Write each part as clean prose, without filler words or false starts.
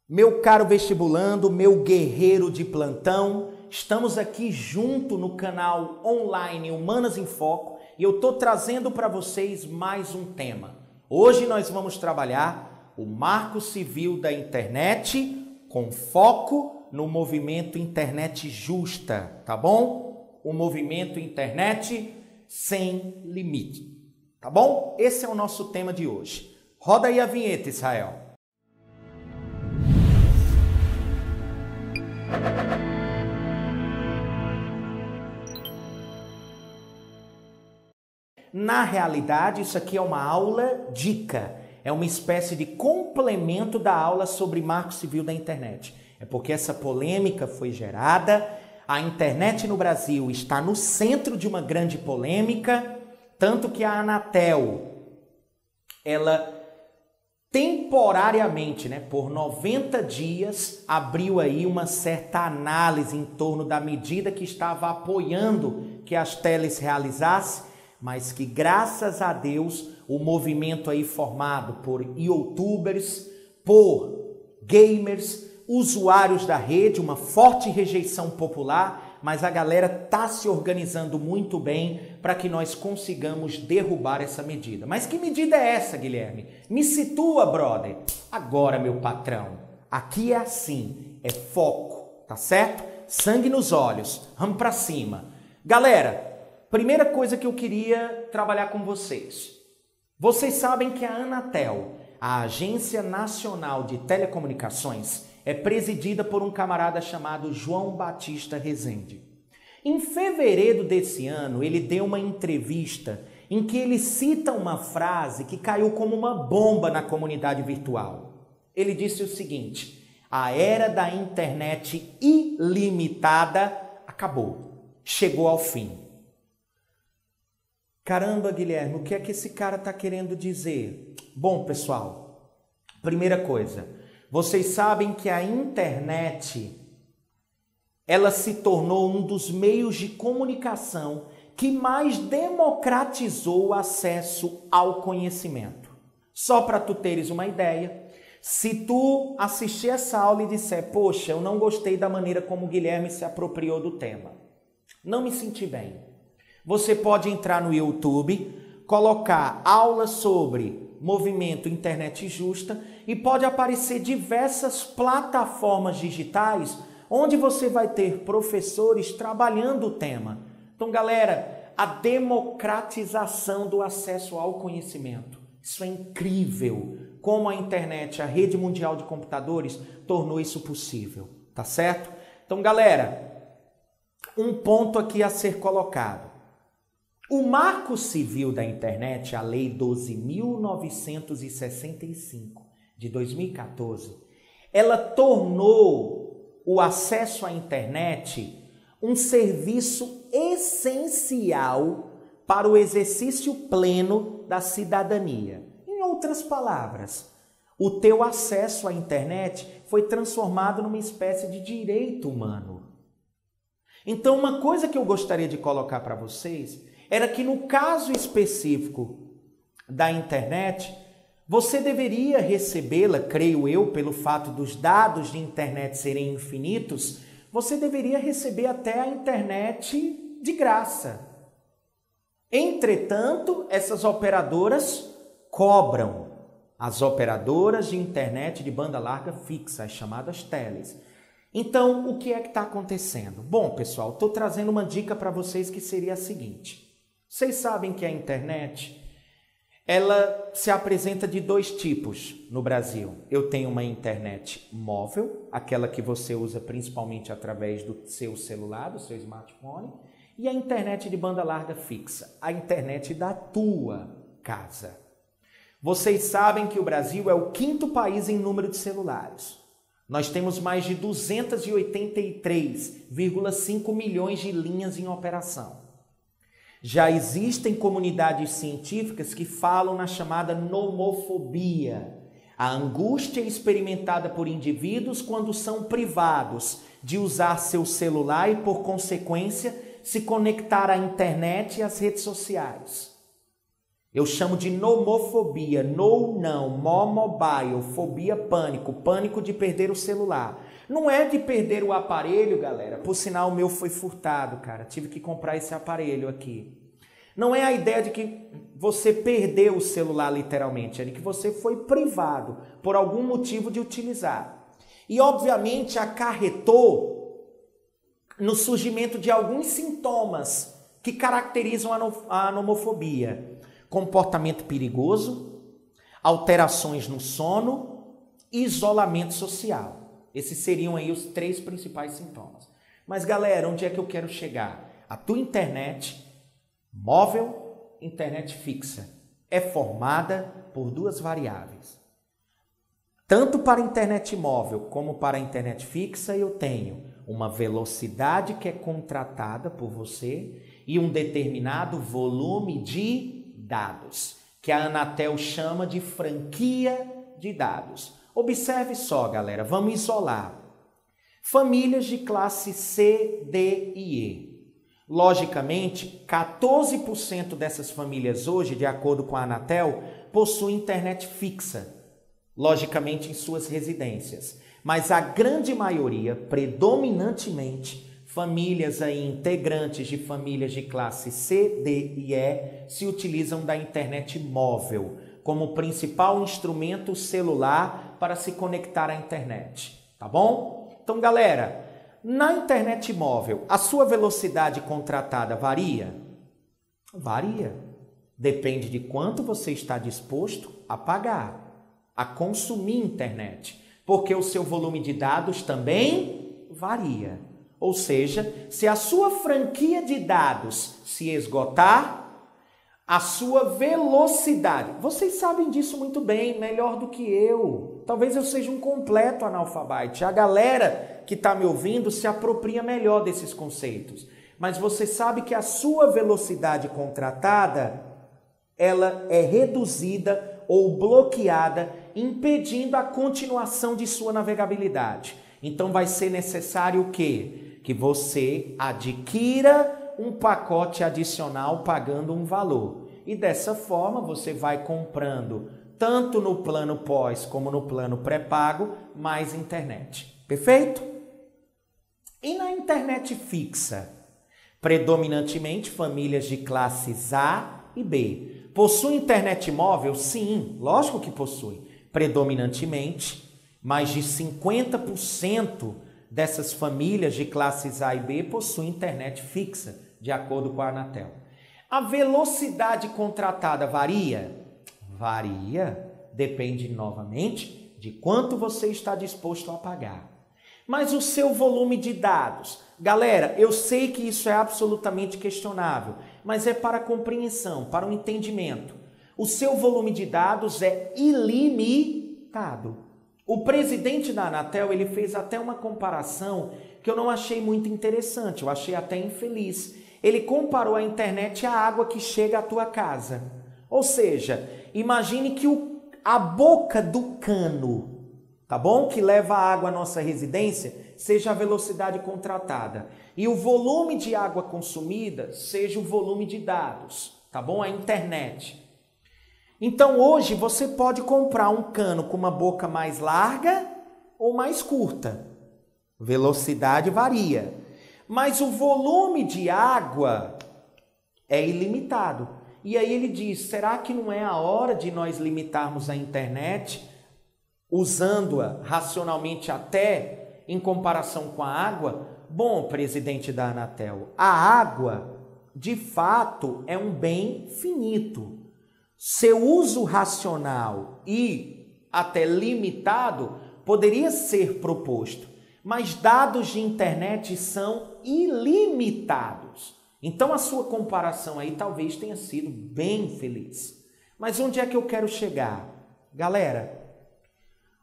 Meu caro vestibulando, meu guerreiro de plantão, estamos aqui junto no canal online Humanas em Foco e eu estou trazendo para vocês mais um tema. Hoje nós vamos trabalhar o Marco Civil da Internet com foco no movimento Internet Justa, tá bom? O movimento Internet sem limite, tá bom? Esse é o nosso tema de hoje. Roda aí a vinheta, Israel. Na realidade, isso aqui é uma aula dica, é uma espécie de complemento da aula sobre Marco Civil da Internet. É porque essa polêmica foi gerada, a internet no Brasil está no centro de uma grande polêmica, tanto que a Anatel, ela temporariamente, por 90 dias, abriu aí uma certa análise em torno da medida que estava apoiando que as teles realizassem, mas que graças a Deus o movimento aí formado por youtubers, por gamers, usuários da rede, uma forte rejeição popular, mas a galera tá se organizando muito bem para que nós consigamos derrubar essa medida. Mas que medida é essa, Guilherme? Me situa, brother. Agora, meu patrão, aqui é assim, é foco, tá certo? Sangue nos olhos, vamos para cima. Galera, primeira coisa que eu queria trabalhar com vocês. Vocês sabem que a Anatel, a Agência Nacional de Telecomunicações, é presidida por um camarada chamado João Batista Rezende. Em fevereiro desse ano, ele deu uma entrevista em que ele cita uma frase que caiu como uma bomba na comunidade virtual. Ele disse o seguinte: a era da internet ilimitada acabou, chegou ao fim. Caramba, Guilherme, o que é que esse cara está querendo dizer? Bom, pessoal, primeira coisa, vocês sabem que a internet, ela se tornou um dos meios de comunicação que mais democratizou o acesso ao conhecimento. Só para tu teres uma ideia, se tu assistir essa aula e disser, poxa, eu não gostei da maneira como o Guilherme se apropriou do tema, não me senti bem, você pode entrar no YouTube, colocar aula sobre movimento Internet Justa e pode aparecer diversas plataformas digitais onde você vai ter professores trabalhando o tema. Então, galera, a democratização do acesso ao conhecimento. Isso é incrível, como a internet, a rede mundial de computadores, tornou isso possível, tá certo? Então, galera, um ponto aqui a ser colocado. O Marco Civil da Internet, a Lei 12.965 de 2014, ela tornou o acesso à internet um serviço essencial para o exercício pleno da cidadania. Em outras palavras, o teu acesso à internet foi transformado numa espécie de direito humano. Então, uma coisa que eu gostaria de colocar para vocês era que no caso específico da internet, você deveria recebê-la, creio eu, pelo fato dos dados de internet serem infinitos, você deveria receber até a internet de graça. Entretanto, essas operadoras cobram. As operadoras de internet de banda larga fixa, as chamadas teles. Então, o que é que está acontecendo? Bom, pessoal, estou trazendo uma dica para vocês que seria a seguinte. Vocês sabem que a internet, ela se apresenta de dois tipos no Brasil. Eu tenho uma internet móvel, aquela que você usa principalmente através do seu celular, do seu smartphone, e a internet de banda larga fixa, a internet da tua casa. Vocês sabem que o Brasil é o 5º país em número de celulares. Nós temos mais de 283,5 milhões de linhas em operação. Já existem comunidades científicas que falam na chamada nomofobia, a angústia experimentada por indivíduos quando são privados de usar seu celular e, por consequência, se conectar à internet e às redes sociais. Eu chamo de nomofobia, não, mobile, fobia, pânico de perder o celular. Não é de perder o aparelho, galera. Por sinal, o meu foi furtado, cara. Tive que comprar esse aparelho aqui. Não é a ideia de que você perdeu o celular literalmente, é de que você foi privado por algum motivo de utilizar. E, obviamente, acarretou no surgimento de alguns sintomas que caracterizam a nomofobia. Comportamento perigoso, alterações no sono e isolamento social. Esses seriam aí os 3 principais sintomas. Mas, galera, onde é que eu quero chegar? A tua internet móvel, internet fixa, é formada por 2 variáveis. Tanto para a internet móvel como para a internet fixa, eu tenho uma velocidade que é contratada por você e um determinado volume de dados, que a Anatel chama de franquia de dados. Observe só, galera, vamos isolar. Famílias de classe C, D e E. Logicamente, 14% dessas famílias hoje, de acordo com a Anatel, possuem internet fixa, logicamente em suas residências. Mas a grande maioria, predominantemente, famílias aí integrantes de famílias de classe C, D e E, se utilizam da internet móvel como principal instrumento celular para se conectar à internet, tá bom? Então, galera, na internet móvel, a sua velocidade contratada varia? Varia. Depende de quanto você está disposto a pagar, a consumir internet, porque o seu volume de dados também varia. Ou seja, se a sua franquia de dados se esgotar, a sua velocidade, vocês sabem disso muito bem, melhor do que eu. Talvez eu seja um completo analfabete. A galera que está me ouvindo se apropria melhor desses conceitos. Mas você sabe que a sua velocidade contratada, ela é reduzida ou bloqueada, impedindo a continuação de sua navegabilidade. Então vai ser necessário o quê? Que você adquira um pacote adicional pagando um valor. E dessa forma você vai comprando, tanto no plano pós como no plano pré-pago, mais internet. Perfeito? E na internet fixa? Predominantemente famílias de classes A e B. Possui internet móvel? Sim, lógico que possui. Predominantemente, mais de 50% dessas famílias de classes A e B possuem internet fixa, de acordo com a Anatel. A velocidade contratada varia? Varia. Depende, novamente, de quanto você está disposto a pagar. Mas o seu volume de dados? Galera, eu sei que isso é absolutamente questionável, mas é para compreensão, para um entendimento. O seu volume de dados é ilimitado. O presidente da Anatel, ele fez até uma comparação que eu não achei muito interessante, eu achei até infeliz. Ele comparou a internet à água que chega à tua casa. Ou seja, imagine que a boca do cano, tá bom? Que leva a água à nossa residência, seja a velocidade contratada. E o volume de água consumida seja o volume de dados, tá bom? A internet. Então hoje você pode comprar um cano com uma boca mais larga ou mais curta. Velocidade varia. Mas o volume de água é ilimitado. E aí ele diz, será que não é a hora de nós limitarmos a internet, usando-a racionalmente até em comparação com a água? Bom, presidente da Anatel, a água, de fato, é um bem finito. Seu uso racional e até limitado poderia ser proposto, mas dados de internet são ilimitados. Então a sua comparação aí talvez tenha sido bem feliz. Mas onde é que eu quero chegar? Galera,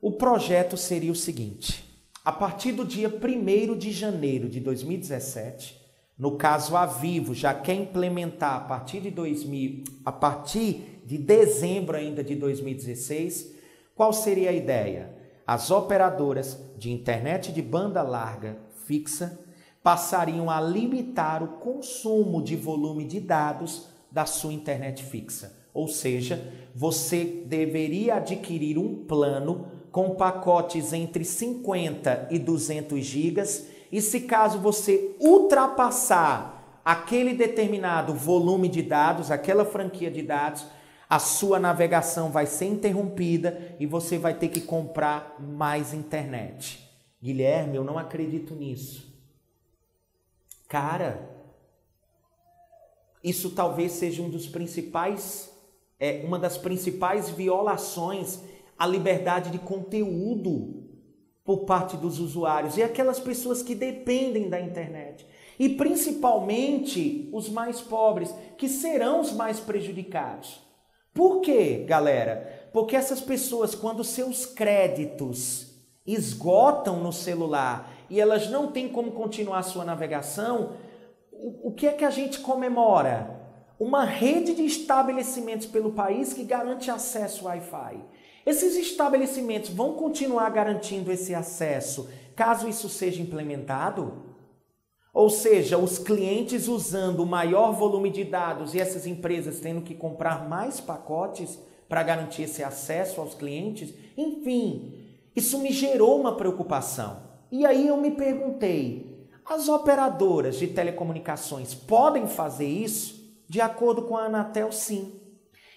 o projeto seria o seguinte: a partir do dia 1º de janeiro de 2017, No caso, a Vivo já quer implementar a partir de dezembro ainda de 2016. Qual seria a ideia? As operadoras de internet de banda larga fixa passariam a limitar o consumo de volume de dados da sua internet fixa. Ou seja, você deveria adquirir um plano com pacotes entre 50 e 200 gigas, e se caso você ultrapassar aquele determinado volume de dados, aquela franquia de dados, a sua navegação vai ser interrompida e você vai ter que comprar mais internet. Guilherme, eu não acredito nisso. Cara, isso talvez seja uma das principais violações à liberdade de conteúdo por parte dos usuários e aquelas pessoas que dependem da internet. E principalmente os mais pobres, que serão os mais prejudicados. Por quê, galera? Porque essas pessoas, quando seus créditos esgotam no celular e elas não têm como continuar a sua navegação, o que é que a gente comemora? Uma rede de estabelecimentos pelo país que garante acesso ao Wi-Fi. Esses estabelecimentos vão continuar garantindo esse acesso caso isso seja implementado? Ou seja, os clientes usando o maior volume de dados e essas empresas tendo que comprar mais pacotes para garantir esse acesso aos clientes? Enfim, isso me gerou uma preocupação. E aí eu me perguntei, as operadoras de telecomunicações podem fazer isso? De acordo com a Anatel, sim.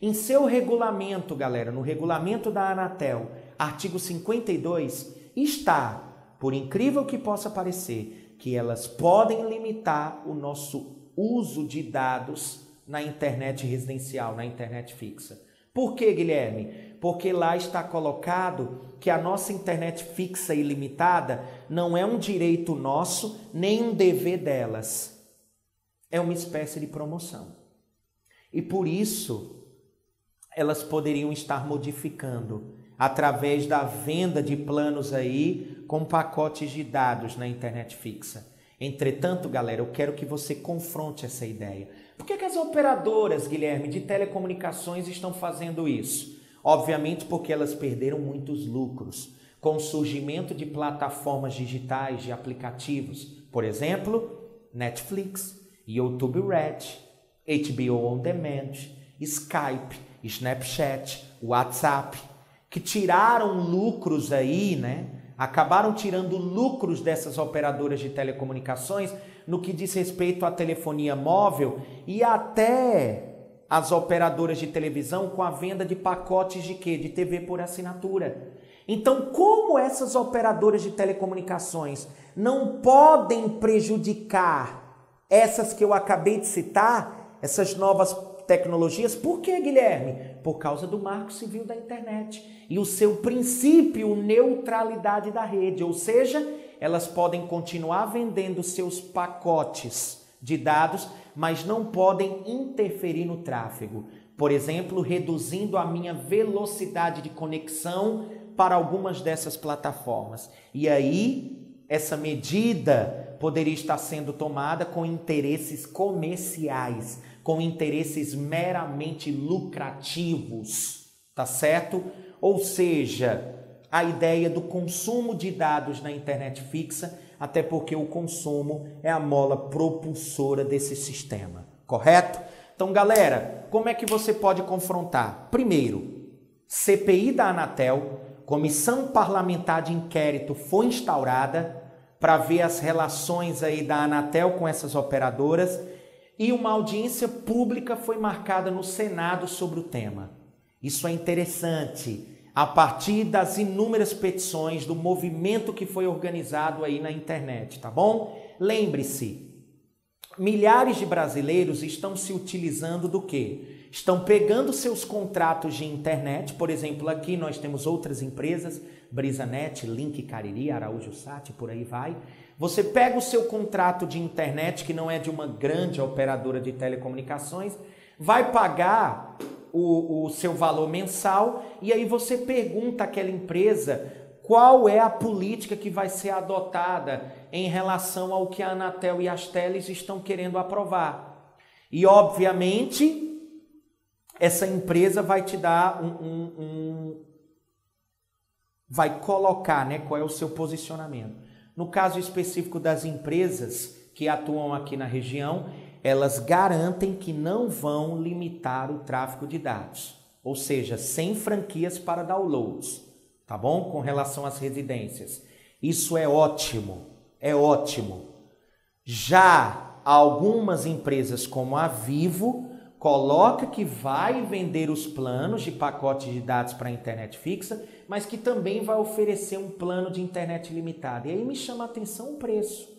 Em seu regulamento, galera, no regulamento da Anatel, artigo 52, está, por incrível que possa parecer, que elas podem limitar o nosso uso de dados na internet residencial, na internet fixa. Por quê, Guilherme? Porque lá está colocado que a nossa internet fixa e ilimitada não é um direito nosso, nem um dever delas. É uma espécie de promoção. E por isso, elas poderiam estar modificando através da venda de planos aí com pacotes de dados na internet fixa. Entretanto, galera, eu quero que você confronte essa ideia. Por que as operadoras, Guilherme, de telecomunicações estão fazendo isso? Obviamente porque elas perderam muitos lucros com o surgimento de plataformas digitais, de aplicativos. Por exemplo, Netflix, YouTube Red, HBO On Demand, Skype, Snapchat, WhatsApp, que tiraram lucros aí, né? Acabaram tirando lucros dessas operadoras de telecomunicações no que diz respeito à telefonia móvel e até as operadoras de televisão com a venda de pacotes de quê? De TV por assinatura. Então, como essas operadoras de telecomunicações não podem prejudicar essas que eu acabei de citar, essas novas tecnologias? Por que, Guilherme? Por causa do Marco Civil da Internet e o seu princípio neutralidade da rede, ou seja, elas podem continuar vendendo seus pacotes de dados, mas não podem interferir no tráfego. Por exemplo, reduzindo a minha velocidade de conexão para algumas dessas plataformas. E aí, essa medida poderia estar sendo tomada com interesses comerciais, com interesses meramente lucrativos, tá certo? Ou seja, a ideia do consumo de dados na internet fixa, até porque o consumo é a mola propulsora desse sistema, correto? Então, galera, como é que você pode confrontar? Primeiro, CPI da Anatel, Comissão Parlamentar de Inquérito foi instaurada para ver as relações aí da Anatel com essas operadoras e uma audiência pública foi marcada no Senado sobre o tema. Isso é interessante, a partir das inúmeras petições do movimento que foi organizado aí na internet, tá bom? Lembre-se, milhares de brasileiros estão se utilizando do quê? Estão pegando seus contratos de internet, por exemplo, aqui nós temos outras empresas, BrisaNet, Link, Cariri, Araújo Sat, por aí vai. Você pega o seu contrato de internet, que não é de uma grande operadora de telecomunicações, vai pagar o seu valor mensal e aí você pergunta àquela empresa qual é a política que vai ser adotada em relação ao que a Anatel e as teles estão querendo aprovar. E, obviamente, essa empresa vai te dar vai colocar, né, qual é o seu posicionamento. No caso específico das empresas que atuam aqui na região, elas garantem que não vão limitar o tráfego de dados, ou seja, sem franquias para downloads, tá bom? Com relação às residências. Isso é ótimo, é ótimo. Já algumas empresas como a Vivo coloca que vai vender os planos de pacote de dados para a internet fixa, mas que também vai oferecer um plano de internet limitada. E aí me chama a atenção o preço.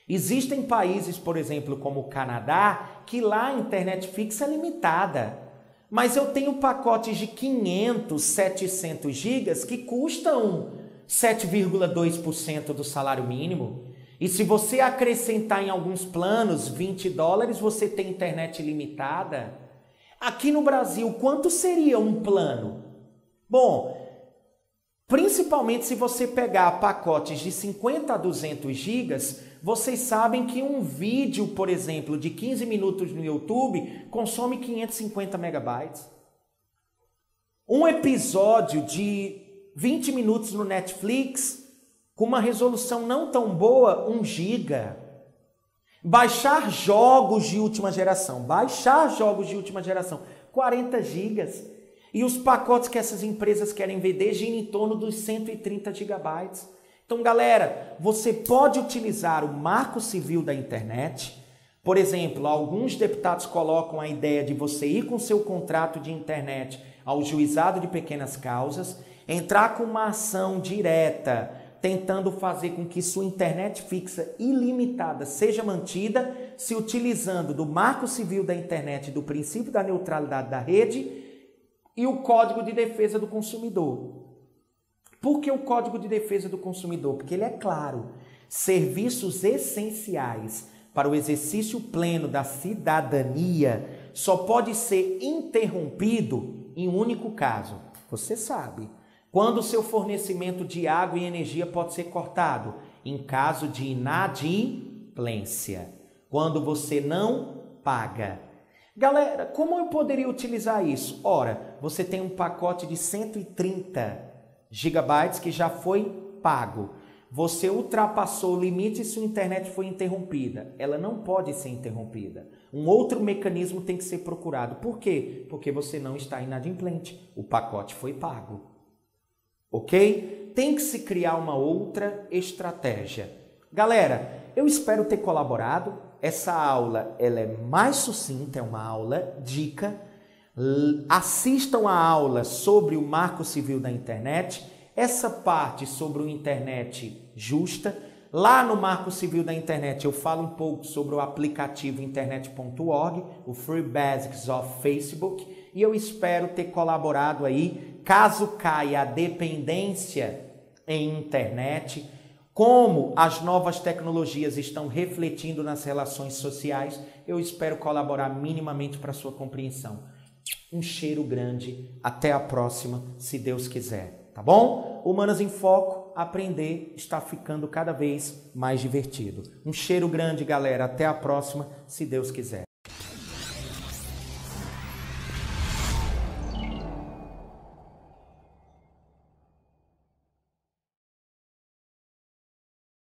Existem países, por exemplo, como o Canadá, que lá a internet fixa é limitada. Mas eu tenho pacotes de 500, 700 gigas que custam 7,2% do salário mínimo. E se você acrescentar em alguns planos $20, você tem internet limitada. Aqui no Brasil, quanto seria um plano? Bom, principalmente se você pegar pacotes de 50 a 200 gigas, vocês sabem que um vídeo, por exemplo, de 15 minutos no YouTube consome 550 megabytes. Um episódio de 20 minutos no Netflix, com uma resolução não tão boa, 1 giga. Baixar jogos de última geração, 40 gigas. E os pacotes que essas empresas querem vender giram em torno dos 130 gigabytes. Então, galera, você pode utilizar o Marco Civil da internet. Por exemplo, alguns deputados colocam a ideia de você ir com seu contrato de internet ao juizado de pequenas causas, entrar com uma ação direta, tentando fazer com que sua internet fixa ilimitada seja mantida, se utilizando do Marco Civil da internet, do princípio da neutralidade da rede e o Código de Defesa do Consumidor. Por que o Código de Defesa do Consumidor? Porque ele é claro. Serviços essenciais para o exercício pleno da cidadania só pode ser interrompido em um único caso. Você sabe. Quando o seu fornecimento de água e energia pode ser cortado? Em caso de inadimplência. Quando você não paga. Galera, como eu poderia utilizar isso? Ora, você tem um pacote de 130 gigabytes que já foi pago. Você ultrapassou o limite e sua internet foi interrompida. Ela não pode ser interrompida. Um outro mecanismo tem que ser procurado. Por quê? Porque você não está inadimplente. O pacote foi pago. Ok? Tem que se criar uma outra estratégia. Galera, eu espero ter colaborado. Essa aula ela é mais sucinta, é uma aula dica. Assistam a aula sobre o Marco Civil da internet. Essa parte sobre o internet justa. Lá no Marco Civil da internet eu falo um pouco sobre o aplicativo internet.org, o Free Basics of Facebook. E eu espero ter colaborado aí, caso caia a dependência em internet, como as novas tecnologias estão refletindo nas relações sociais, eu espero colaborar minimamente para a sua compreensão. Um cheiro grande, até a próxima, se Deus quiser, tá bom? Humanas em Foco, aprender está ficando cada vez mais divertido. Um cheiro grande, galera, até a próxima, se Deus quiser.